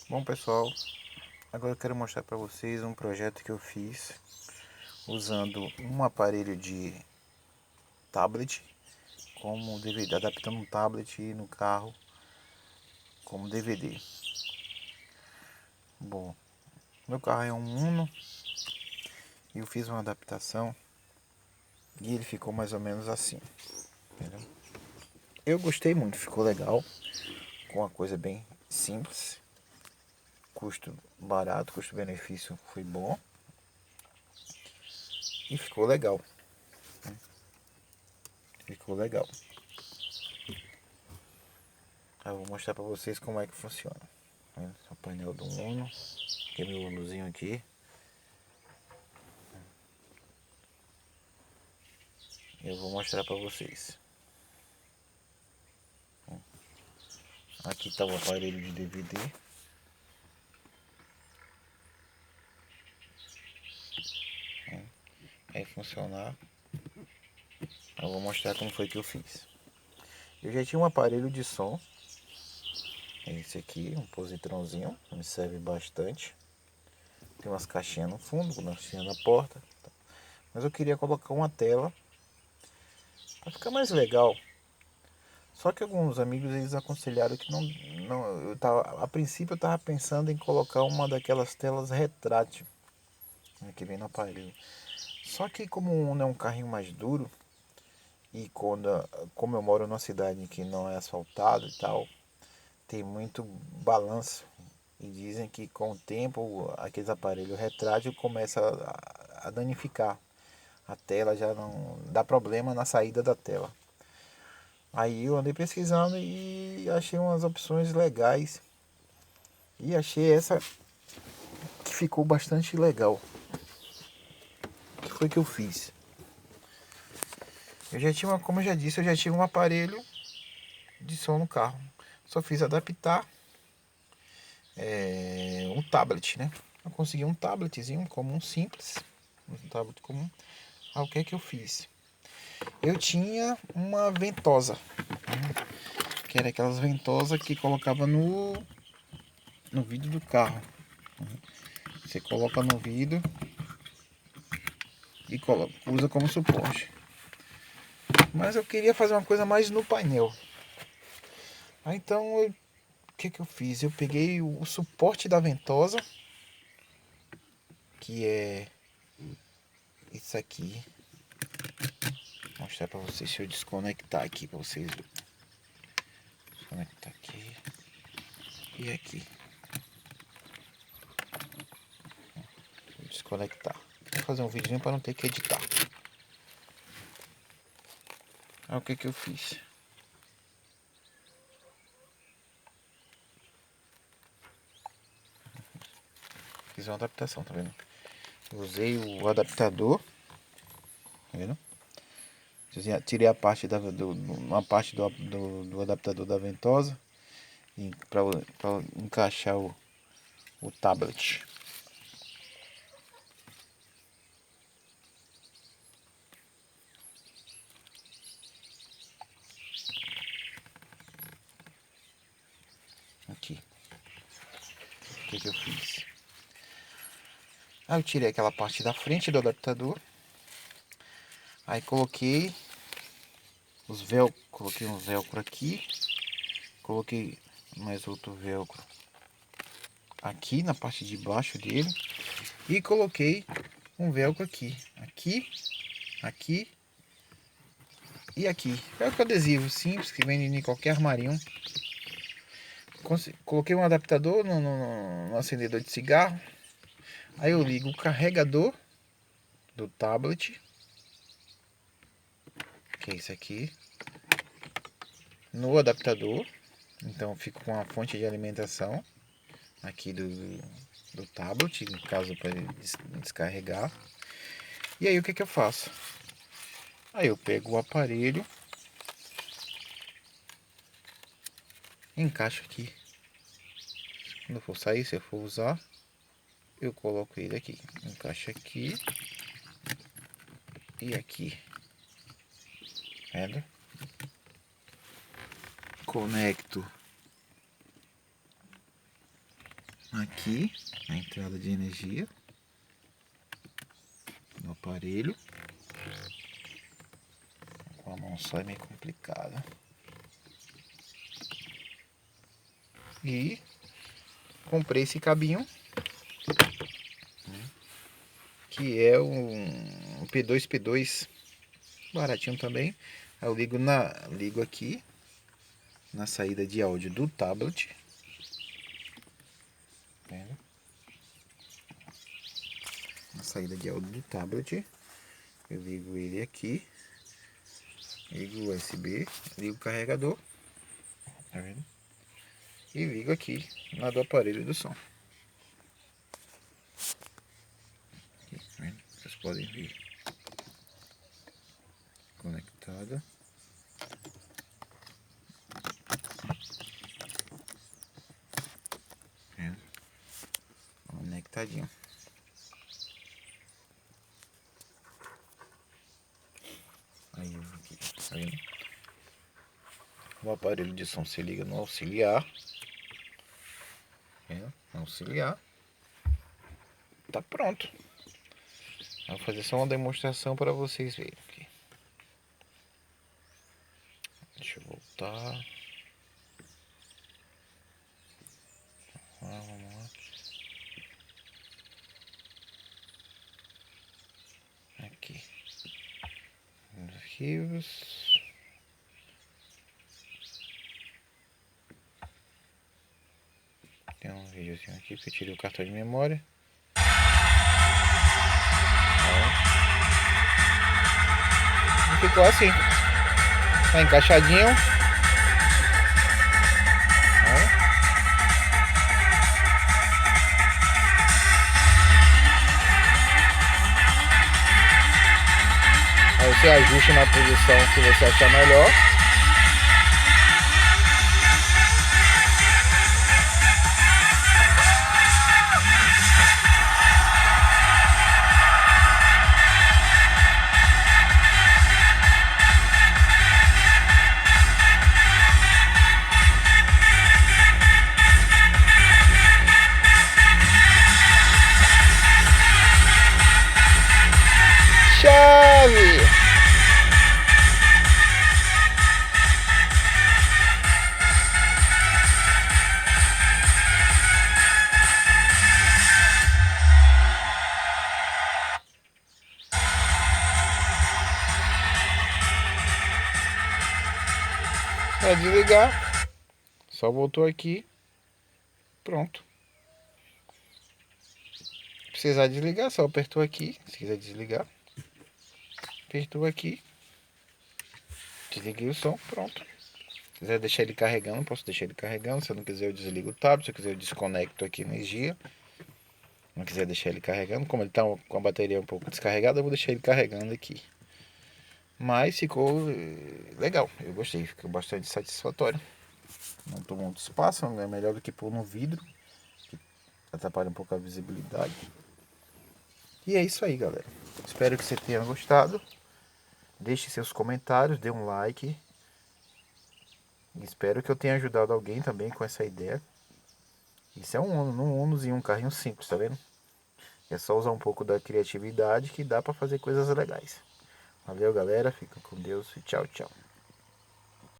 Bom pessoal, agora eu quero mostrar para vocês um projeto que eu fiz usando um aparelho de tablet como DVD, adaptando um tablet no carro como DVD. Bom, meu carro é um Uno e eu fiz uma adaptação e ele ficou mais ou menos assim, entendeu? Eu gostei muito, ficou legal, com uma coisa bem simples, custo barato, custo-benefício foi bom e ficou legal. Ficou legal. Eu vou mostrar para vocês como é que funciona. O painel do Uno, que é meu Unozinho aqui. Eu vou mostrar para vocês. Aqui está o aparelho de DVD. Vai funcionar. Eu vou mostrar como foi que eu fiz. Eu já tinha um aparelho de som. Esse aqui, um positrãozinho, me serve bastante. Tem umas caixinhas no fundo, uma caixinha na porta. Mas eu queria colocar uma tela para ficar mais legal. Só que alguns amigos eles aconselharam que não a princípio eu estava pensando em colocar uma daquelas telas retrátil, né, que vem no aparelho. Só que como o Uno é um carrinho mais duro e como eu moro numa cidade que não é asfaltada e tal, tem muito balanço e dizem que com o tempo aqueles aparelhos retrátil começa a danificar a tela, já não dá problema na saída da tela. Aí eu andei pesquisando e achei umas opções legais. E achei essa que ficou bastante legal. O que foi que eu fiz? Eu já tinha, como eu já disse, eu já tinha um aparelho de som no carro. Só fiz adaptar um tablet, né? Eu consegui um tabletzinho comum, simples. Um tablet comum. Aí o que é que eu fiz? Eu tinha uma ventosa, que era aquelas ventosas que colocava no vidro do carro. Você coloca no vidro e usa como suporte. Mas eu queria fazer uma coisa mais no painel. Aí então o que eu fiz? Eu peguei o suporte da ventosa, que é isso aqui. Vou mostrar pra vocês, se eu desconectar aqui pra vocês verem. Desconectar aqui e aqui. Vou desconectar. Vou fazer um videozinho para não ter que editar. Aí o que eu fiz? Fiz uma adaptação, tá vendo? Usei o adaptador, tá vendo? Tirei a parte uma parte do adaptador da ventosa para encaixar o tablet. Aqui. O que eu fiz? Aí eu tirei aquela parte da frente do adaptador. Aí coloquei coloquei um velcro aqui. Coloquei mais outro velcro aqui na parte de baixo dele. E coloquei um velcro aqui. Aqui, aqui e aqui. Velcro adesivo simples que vende em qualquer armarinho. Coloquei um adaptador no acendedor de cigarro. Aí eu ligo o carregador do tablet, que é esse aqui, no adaptador. Então fico com a fonte de alimentação aqui do tablet, no caso para ele descarregar. E aí o que eu faço? Aí eu pego o aparelho, encaixo aqui. Quando eu for sair, se eu for usar, eu coloco ele aqui. Encaixa aqui e aqui. Vendo? Conecto aqui a entrada de energia no aparelho. Com a mão só é meio complicado. E comprei esse cabinho, que é um P2 baratinho também. Eu ligo aqui na saída de áudio do tablet. Na saída de áudio do tablet, eu ligo ele aqui, ligo o USB, ligo o carregador, tá vendo? E ligo aqui na do aparelho do som. Aqui, tá vendo? Vocês podem ver conectado. Conectadinho. Aí aqui, tá vendo? O aparelho de som se liga no auxiliar. Auxiliar. Tá pronto. Vou fazer só uma demonstração para vocês verem aqui. Deixa eu voltar. Vamos lá. Aqui. Nos arquivos. Tem um videozinho aqui que eu tirei o cartão de memória. E ficou assim. Tá encaixadinho. Aí você ajusta na posição que você achar melhor. Chave! Para desligar, só voltou aqui, pronto. Se precisar desligar, só apertou aqui, se quiser desligar. Apertou aqui, desliguei o som, pronto. Se quiser deixar ele carregando, posso deixar ele carregando. Se eu não quiser, eu desligo o tablet. Se eu quiser, eu desconecto aqui a energia. Não quiser deixar ele carregando, como ele tá com a bateria um pouco descarregada, eu vou deixar ele carregando aqui. Mas ficou legal, eu gostei, ficou bastante satisfatório. Não tomou muito espaço, é melhor do que pôr no vidro, que atrapalha um pouco a visibilidade. E é isso aí, galera. Espero que você tenha gostado. Deixe seus comentários, dê um like. Espero que eu tenha ajudado alguém também com essa ideia. Isso é um Unozinho, um carrinho simples, tá vendo? É só usar um pouco da criatividade que dá pra fazer coisas legais. Valeu, galera. Fica com Deus e tchau, tchau.